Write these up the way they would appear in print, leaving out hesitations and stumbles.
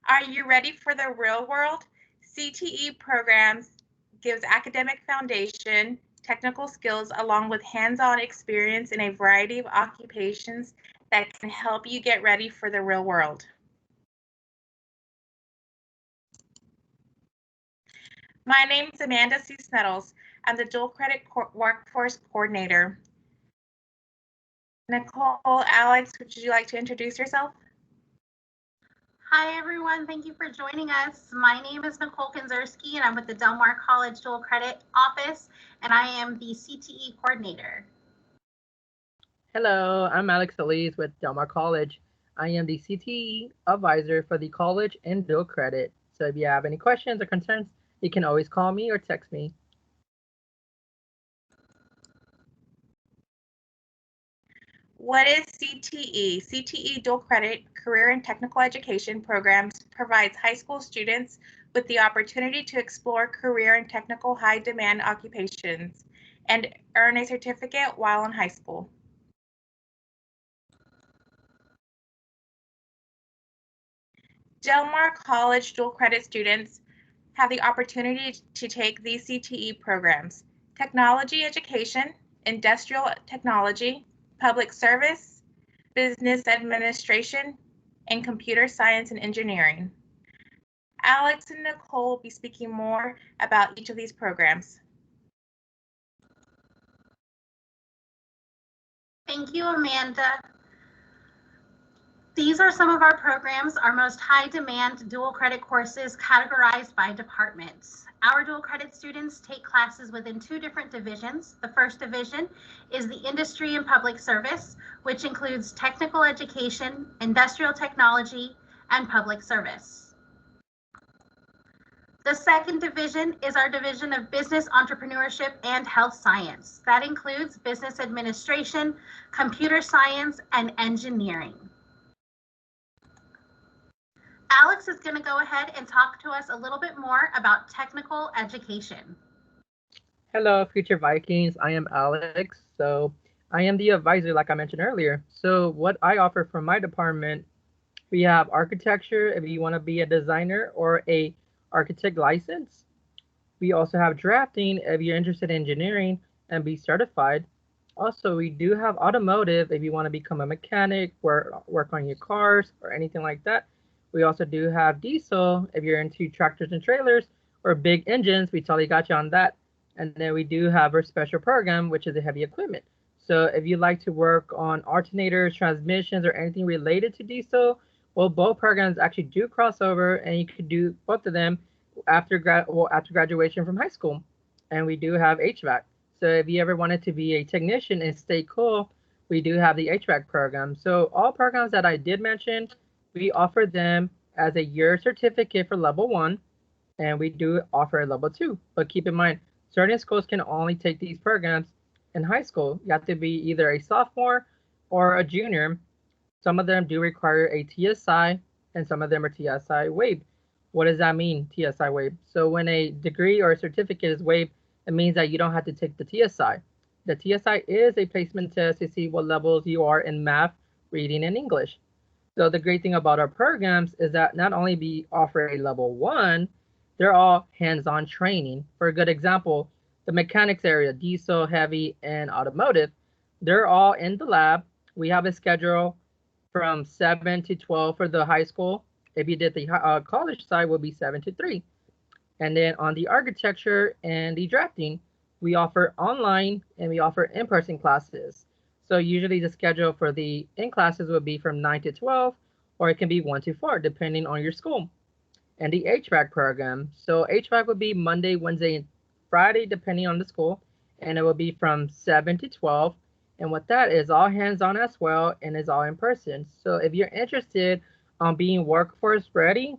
Are you ready for the real world? CTE programs gives academic foundation, technical skills, along with hands-on experience in a variety of occupations that can help you get ready for the real world. My name is Amanda C. Snettles. I'm the Dual Credit Workforce Coordinator. Nicole, Alex, would you like to introduce yourself? Hi, everyone. Thank you for joining us. My name is Nicole Kinzerski, and I'm with the Del Mar College Dual Credit Office, and I am the CTE Coordinator. Hello, I'm Alex Elise with Del Mar College. I am the CTE advisor for the college and dual credit. So if you have any questions or concerns, you can always call me or text me. What is CTE? CTE Dual Credit Career and Technical Education Programs provides high school students with the opportunity to explore career and technical high-demand occupations and earn a certificate while in high school. Del Mar College dual credit students have the opportunity to take these CTE programs: technology education, industrial technology, public service, business administration, and computer science and engineering. Alex and Nicole will be speaking more about each of these programs. Thank you, Amanda. These are some of our programs, our most high-demand dual credit courses categorized by departments. Our dual credit students take classes within two different divisions. The first division is the Industry and Public Service, which includes technical education, industrial technology, and public service. The second division is our division of Business Entrepreneurship and Health Science. That includes business administration, computer science, and engineering. Alex is going to go ahead and talk to us a little bit more about technical education. Hello, future Vikings. I am Alex. So I am the advisor, like I mentioned earlier. So what I offer from my department, we have architecture if you want to be a designer or a architect license. We also have drafting if you're interested in engineering and be certified. Also, we do have automotive if you want to become a mechanic, work on your cars or anything like that. We also do have diesel if you're into tractors and trailers or big engines. We totally got you on that. And then we do have our special program, which is the heavy equipment. So if you like to work on alternators, transmissions, or anything related to diesel, well, both programs actually do cross over, and you could do both of them after graduation from high school. And we do have HVAC. So if you ever wanted to be a technician and stay cool, we do have the HVAC program. So all programs that I did mention, we offer them as a year certificate for level 1, and we do offer a level 2. But keep in mind, certain schools can only take these programs in high school. You have to be either a sophomore or a junior. Some of them do require a TSI, and some of them are TSI waived. What does that mean, TSI waived? So when a degree or a certificate is waived, it means that you don't have to take the TSI. The TSI is a placement test to see what levels you are in math, reading, and English. So the great thing about our programs is that not only we offer a level 1, they're all hands-on training. For a good example, the mechanics area, diesel, heavy, and automotive, they're all in the lab. We have a schedule from 7 to 12 for the high school. If you did the college side, will be 7 to 3. And then on the architecture and the drafting, we offer online and we offer in-person classes. So usually the schedule for the in classes would be from 9 to 12, or it can be 1 to 4, depending on your school. And the HVAC program. So HVAC would be Monday, Wednesday, and Friday, depending on the school. And it will be from 7 to 12. And what that is, all hands-on as well, and is all in person. So if you're interested on being workforce ready,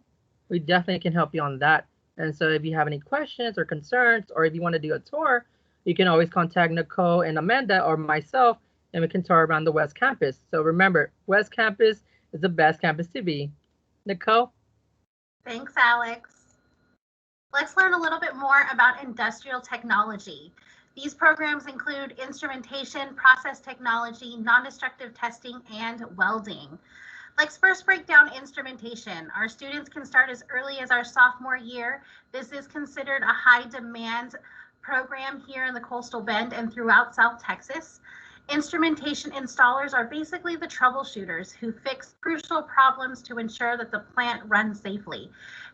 we definitely can help you on that. And so if you have any questions or concerns, or if you want to do a tour, you can always contact Nicole and Amanda or myself, and we can tour around the West Campus. So remember, West Campus is the best campus to be. Nicole? Thanks, Alex. Let's learn a little bit more about industrial technology. These programs include instrumentation, process technology, non-destructive testing, and welding. Let's first break down instrumentation. Our students can start as early as our sophomore year. This is considered a high demand program here in the Coastal Bend and throughout South Texas. Instrumentation installers are basically the troubleshooters who fix crucial problems to ensure that the plant runs safely.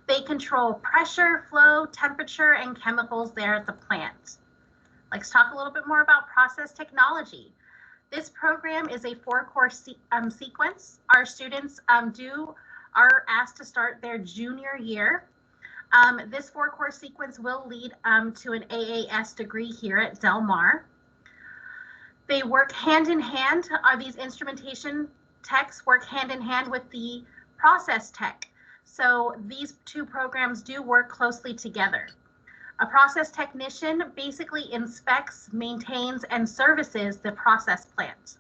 They control pressure, flow, temperature, and chemicals there at the plant. Let's talk a little bit more about process technology. This program is a 4-course sequence. Our students are asked to start their junior year. This 4-course sequence will lead to an AAS degree here at Del Mar. They work hand in hand. These instrumentation techs work hand in hand with the process tech. So these two programs do work closely together. A process technician basically inspects, maintains, and services the process plant.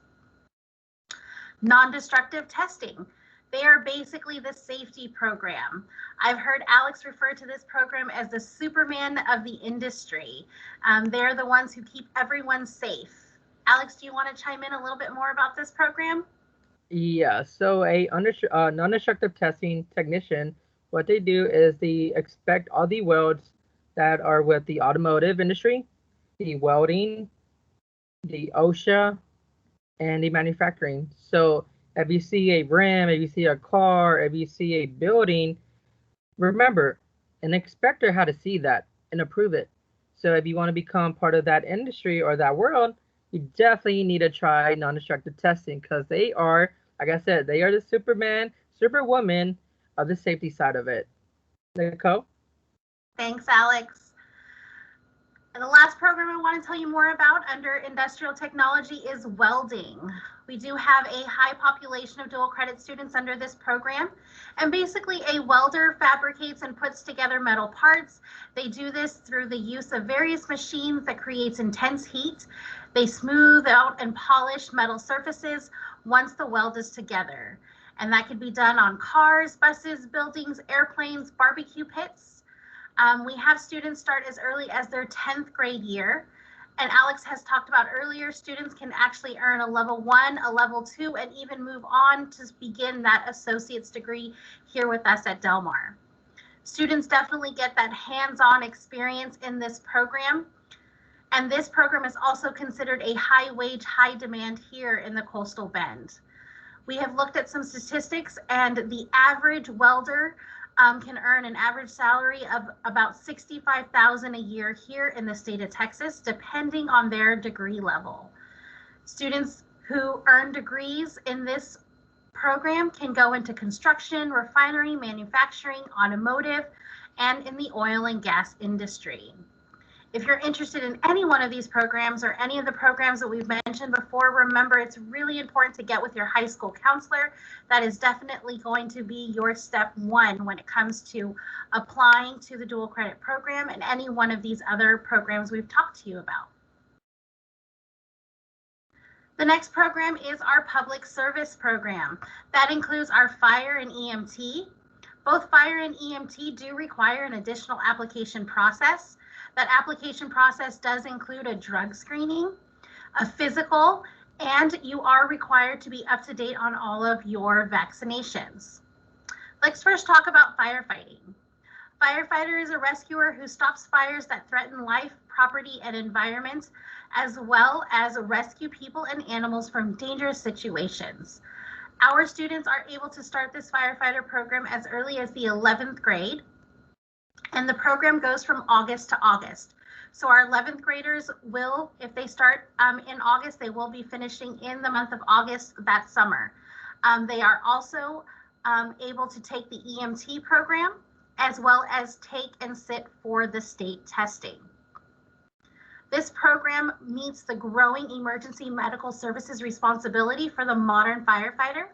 Non-destructive testing. They are basically the safety program. I've heard Alex refer to this program as the Superman of the industry. They're the ones who keep everyone safe. Alex, do you want to chime in a little bit more about this program? Yeah, so a non-destructive testing technician, what they do is they inspect all the welds that are with the automotive industry, the welding, the OSHA, and the manufacturing. So if you see a rim, if you see a car, if you see a building, remember, an inspector had to see that and approve it. So if you want to become part of that industry or that world, you definitely need to try non-destructive testing because they are, like I said, they are the Superman, Superwoman of the safety side of it. Nicole? Thanks, Alex. And the last program I want to tell you more about under industrial technology is welding. We do have a high population of dual credit students under this program. And basically a welder fabricates and puts together metal parts. They do this through the use of various machines that creates intense heat. They smooth out and polish metal surfaces once the weld is together. And that could be done on cars, buses, buildings, airplanes, barbecue pits. We have students start as early as their 10th grade year. And Alex has talked about earlier, students can actually earn a level 1, a level 2, and even move on to begin that associate's degree here with us at Del Mar. Students definitely get that hands-on experience in this program. And this program is also considered a high wage, high demand here in the Coastal Bend. We have looked at some statistics, and the average welder can earn an average salary of about $65,000 a year here in the state of Texas, depending on their degree level. Students who earn degrees in this program can go into construction, refinery, manufacturing, automotive, and in the oil and gas industry. If you're interested in any one of these programs or any of the programs that we've mentioned before, remember it's really important to get with your high school counselor. That is definitely going to be your step one when it comes to applying to the dual credit program and any one of these other programs we've talked to you about. The next program is our public service program. That includes our fire and EMT. Both fire and EMT do require an additional application process. That application process does include a drug screening, a physical, and you are required to be up to date on all of your vaccinations. Let's first talk about firefighting. Firefighter is a rescuer who stops fires that threaten life, property, and environment, as well as rescue people and animals from dangerous situations. Our students are able to start this firefighter program as early as the 11th grade. And the program goes from August to August. So our 11th graders will, if they start in August, they will be finishing in the month of August that summer. They are also able to take the EMT program as well as take and sit for the state testing. This program meets the growing emergency medical services responsibility for the modern firefighter.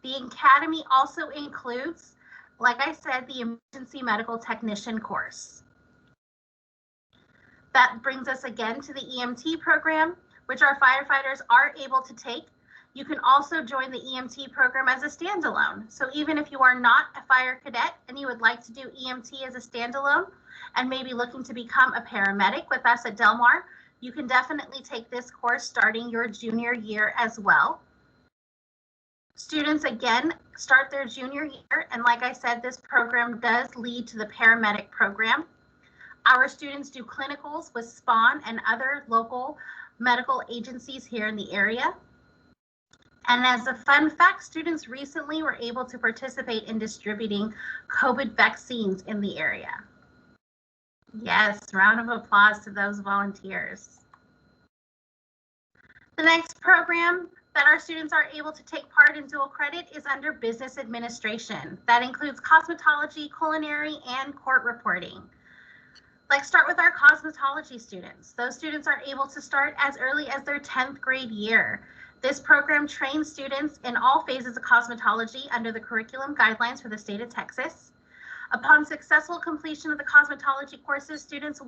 The academy also includes, like I said, the emergency medical technician course. That brings us again to the EMT program, which our firefighters are able to take. You can also join the EMT program as a standalone. So even if you are not a fire cadet and you would like to do EMT as a standalone and maybe looking to become a paramedic with us at Del Mar, you can definitely take this course starting your junior year as well. Students again start their junior year, and like I said, this program does lead to the paramedic program. Our students do clinicals with SPAWN and other local medical agencies here in the area. And as a fun fact, students recently were able to participate in distributing COVID vaccines in the area. Yes, round of applause to those volunteers. The next program that our students are able to take part in dual credit is under business administration. That includes cosmetology, culinary, and court reporting. Let's start with our cosmetology students. Those students are able to start as early as their 10th grade year. This program trains students in all phases of cosmetology under the curriculum guidelines for the state of Texas. Upon successful completion of the cosmetology courses, students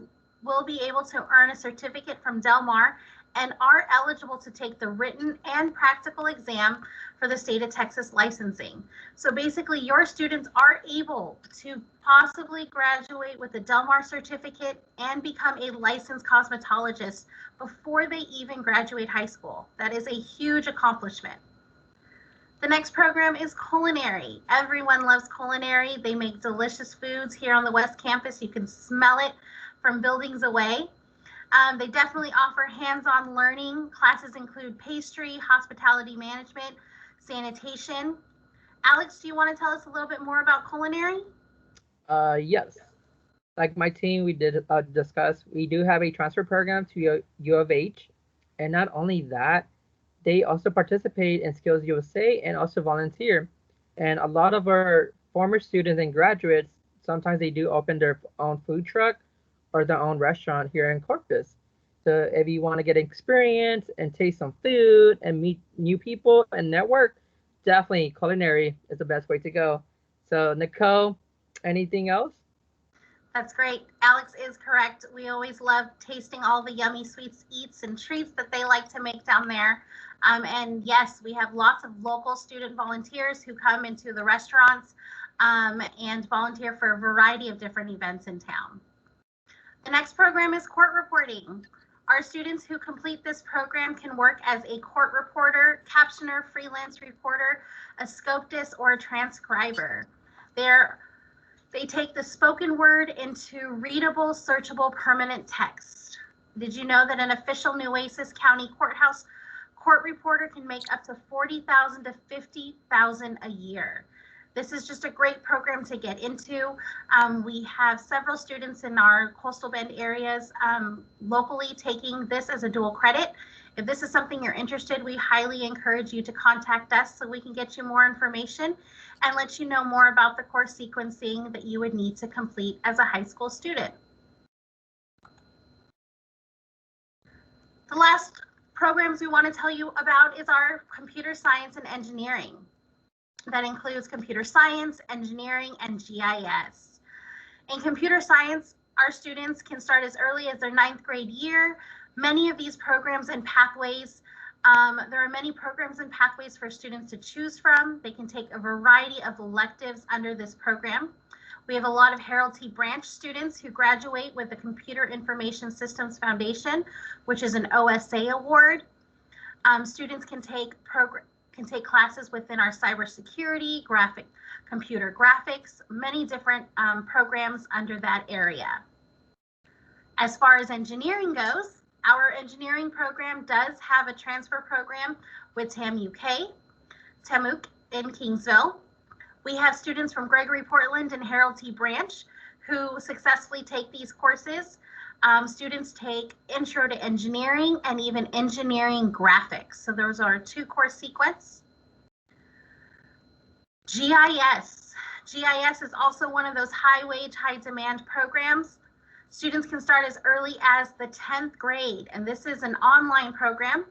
will be able to earn a certificate from Del Mar and are eligible to take the written and practical exam for the state of Texas licensing. So basically, your students are able to possibly graduate with a Del Mar certificate and become a licensed cosmetologist before they even graduate high school. That is a huge accomplishment. The next program is culinary. Everyone loves culinary. They make delicious foods here on the West Campus. You can smell it from buildings away. They definitely offer hands-on learning. Classes include pastry, hospitality management, sanitation. Alex, do you want to tell us a little bit more about culinary? Yes. Like my team, we did discuss, we do have a transfer program to U of H. And not only that, they also participate in Skills USA and also volunteer. And a lot of our former students and graduates, sometimes they do open their own food truck or their own restaurant here in Corpus. So if you want to get experience and taste some food and meet new people and network, definitely culinary is the best way to go. So Nicole, anything else? That's great. Alex is correct. We always love tasting all the yummy sweets, eats, and treats that they like to make down there. And yes, we have lots of local student volunteers who come into the restaurants and volunteer for a variety of different events in town. The next program is court reporting. Our students who complete this program can work as a court reporter, captioner, freelance reporter, a scopist, or a transcriber. They take the spoken word into readable, searchable, permanent text. Did you know that an official Nueces County courthouse court reporter can make up to $40,000 to $50,000 a year? This is just a great program to get into. We have several students in our coastal bend areas locally taking this as a dual credit. If this is something you're interested, we highly encourage you to contact us so we can get you more information and let you know more about the course sequencing that you would need to complete as a high school student. The last programs we want to tell you about is our computer science and engineering. That includes computer science, engineering, and GIS. In computer science, our students can start as early as their 9th grade year. Many of these programs and pathways, there are many programs and pathways for students to choose from. They can take a variety of electives under this program. We have a lot of Harold T. Branch students who graduate with the Computer Information Systems Foundation, which is an OSA award. Students can take classes within our cybersecurity, computer graphics, many different programs under that area. As far as engineering goes, our engineering program does have a transfer program with TAMUK in Kingsville. We have students from Gregory Portland and Harold T. Branch who successfully take these courses. Students take Intro to Engineering and even Engineering Graphics. So those are 2 course sequence. GIS. GIS is also one of those high wage, high demand programs. Students can start as early as the 10th grade, and this is an online program.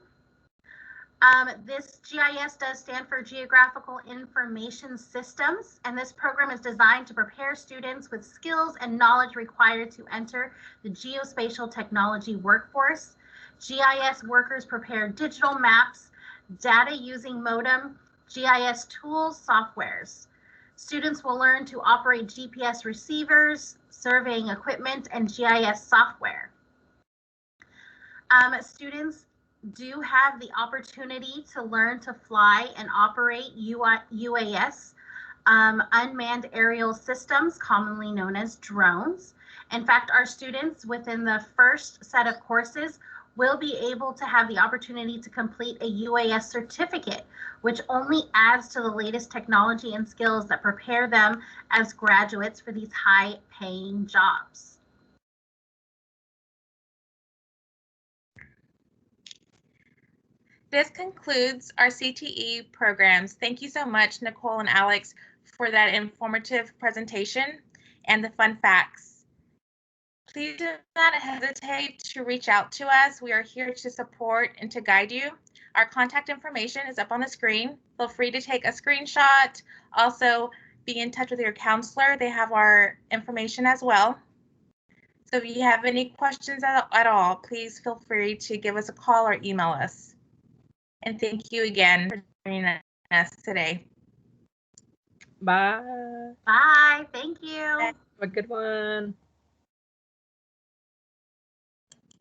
This GIS does stand for Geographical Information Systems, and this program is designed to prepare students with skills and knowledge required to enter the geospatial technology workforce. GIS workers prepare digital maps, data using modem, GIS tools, softwares. Students will learn to operate GPS receivers, surveying equipment, and GIS software. Students do have the opportunity to learn to fly and operate UAS, unmanned aerial systems, commonly known as drones. In fact, our students within the first set of courses will be able to have the opportunity to complete a UAS certificate, which only adds to the latest technology and skills that prepare them as graduates for these high-paying jobs. This concludes our CTE programs. Thank you so much, Nicole and Alex, for that informative presentation and the fun facts. Please do not hesitate to reach out to us. We are here to support and to guide you. Our contact information is up on the screen. Feel free to take a screenshot. Also, be in touch with your counselor. They have our information as well. So if you have any questions at all, please feel free to give us a call or email us. And thank you again for joining us today. Bye. Bye. Thank you. Have a good one.